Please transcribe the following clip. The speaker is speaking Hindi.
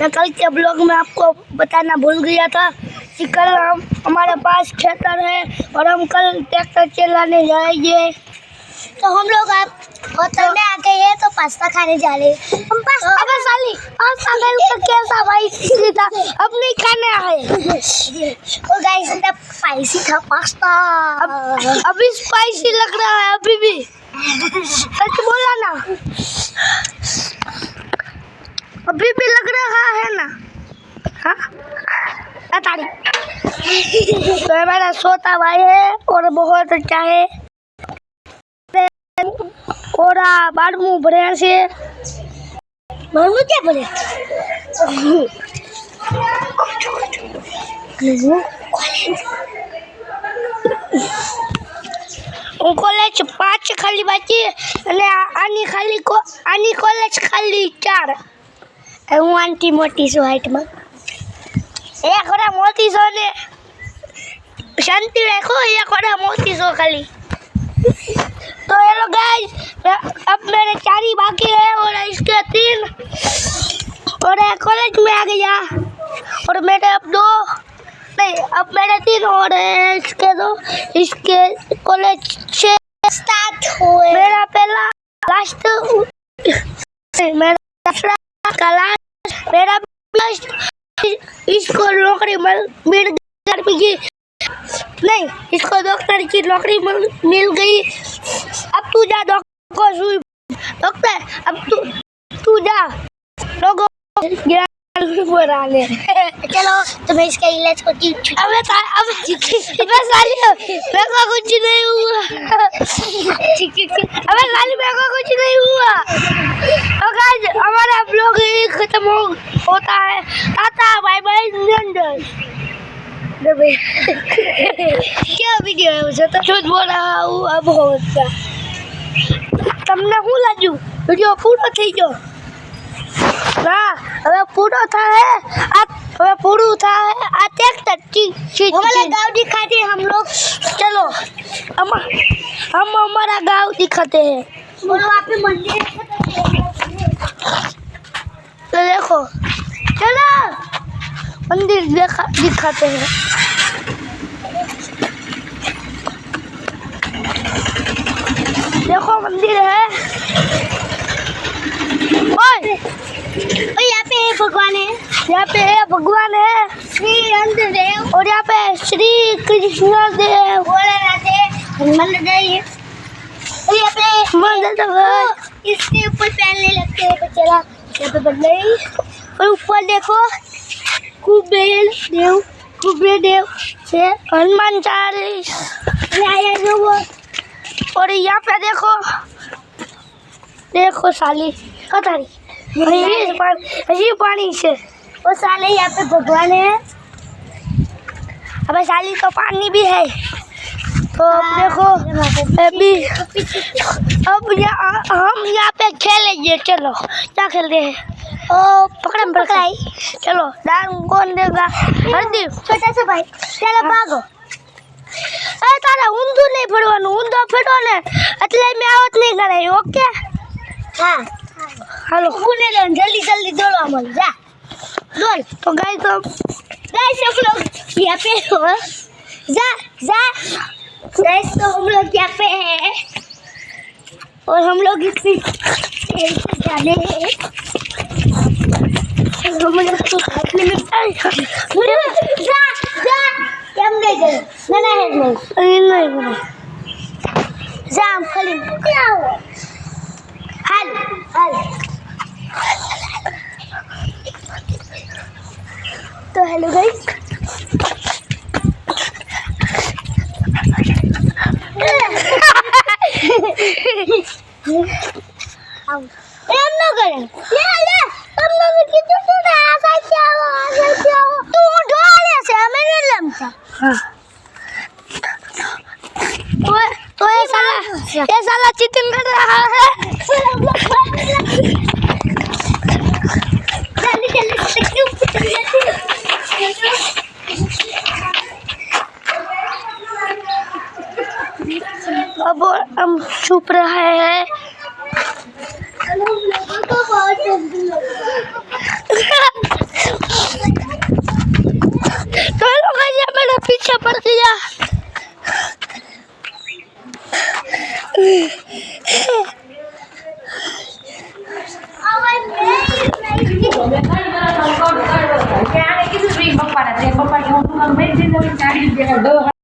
मैं कल के ब्लॉग में आपको बताना भूल गया था कि कल हमारे पास खेतर है और हम कल ट्रैक्टर चलाने जाएंगे। तो हम लोग आप होटल में आ गए हैं तो पास्ता खाने जा रहे हैं। हम पास्ता अबे साली पास्ता का कैसा भाई सीधा अब नहीं खाने आए। और गाइस इतना स्पाइसी था पास्ता। अभी स्पाइसी लग रहा है अभी भी। सच बोला ना, अभी भी लग रहा है ना। हाँ तारी तो मेरा सोता भाई है और बहुत अच्छा है और बारहवीं बढ़िया से मालूम क्या बोले कॉलेज 5 खाली बाकी आनी कॉलेज खाली 4 હું આંટી મોટી છું હાઈટમાં एक थोड़ा मोती सो ने शांति रखो ये थोड़ा मोती सो खाली। तो हेलो गाइस अब मेरे 4 ही बाकी है और इसके 3 और कॉलेज में आ गया और मेरे अब 2 नहीं अब मेरे 3 और इसके 2 इसके कॉलेज से स्टार्ट हुए। मेरा पहला लास्ट मेरा दूसरा क्लास मेरा लास्ट इसको नौकरी मिल गई नहीं इसको डॉक्टर की नौकरी मिल गई। अब तू जा डॉक्टर अब तू जा लोगों चलो तुम्हें इसका इलाज होती अबे साली मेरे को कुछ नहीं हुआ। अबे साली मेरे को कुछ नहीं हुआ। और गाइस हमारा ब्लॉग खत्म होता है। टाटा बाय बाय क्या वीडियो है मुझे तो झूठ बोल रहा हूँ। अब होता તમને શું લાગ્યું વિડિયો પૂરો થઈ ગયો ના હવે પૂરો થાય હવે પૂરું થાય આ ટ્રેક્ટર हमारा गाँव दिखाते हम लोग। चलो हम हमारा गांव दिखाते हैं। बोलो वहाँ पे मंदिर तो देखो चलो मंदिर दिखाते हैं। देखो मंदिर है और यहाँ पे भगवान है। यहाँ पे भगवान है श्री देव और यहाँ पे श्री कृष्ण देव भोलेनाथ है हनुमान है। और यहाँ पे मंदिर इसके ऊपर पहनने लगते हैं बच्चा यहाँ पे बन गई। और ऊपर देखो कुबेर देव से हनुमान चालीसा और यहाँ पे देखो साली कतारी ये पानी से और साले यहाँ पे भगवान है। अबे साली तो पानी भी है। तो देखो अभी अब हम यहाँ पे खेलेंगे। चलो क्या खेलते हैं? ओ पकड़म पकड़ाई। चलो डांग कौन देगा? हरदीप छोटा सा भाई चलो भागो। अरे तारा ઊંધું नहीं ફરવાનું ઊંધો ફેરો ને એટલે મેં આવત नहीं કરાય। ओके हाँ हेलो उन्हें जल्दी जल्दी दौड़ो अमल जा दौड़। तो गाइस हम लोग यहाँ पे हो जा जा गाइस तो हम लोग यहाँ पे हैं और हम लोग इतनी तेज से जाने हैं। हम लोग तो खाने में जा जा हम नहीं गए ना है नहीं जा हम खाली क्या हो हाल हाल। तो हेलो गाइस हम लोग ले ले हम लोग कितने सुना ऐसा क्या हो तू ढोले से हमें नहीं लमता। हाँ तो ये साला चिटिंग कर रहा है। अब हम छुप रहे हैं। પીછે પડતી જા પપ્પા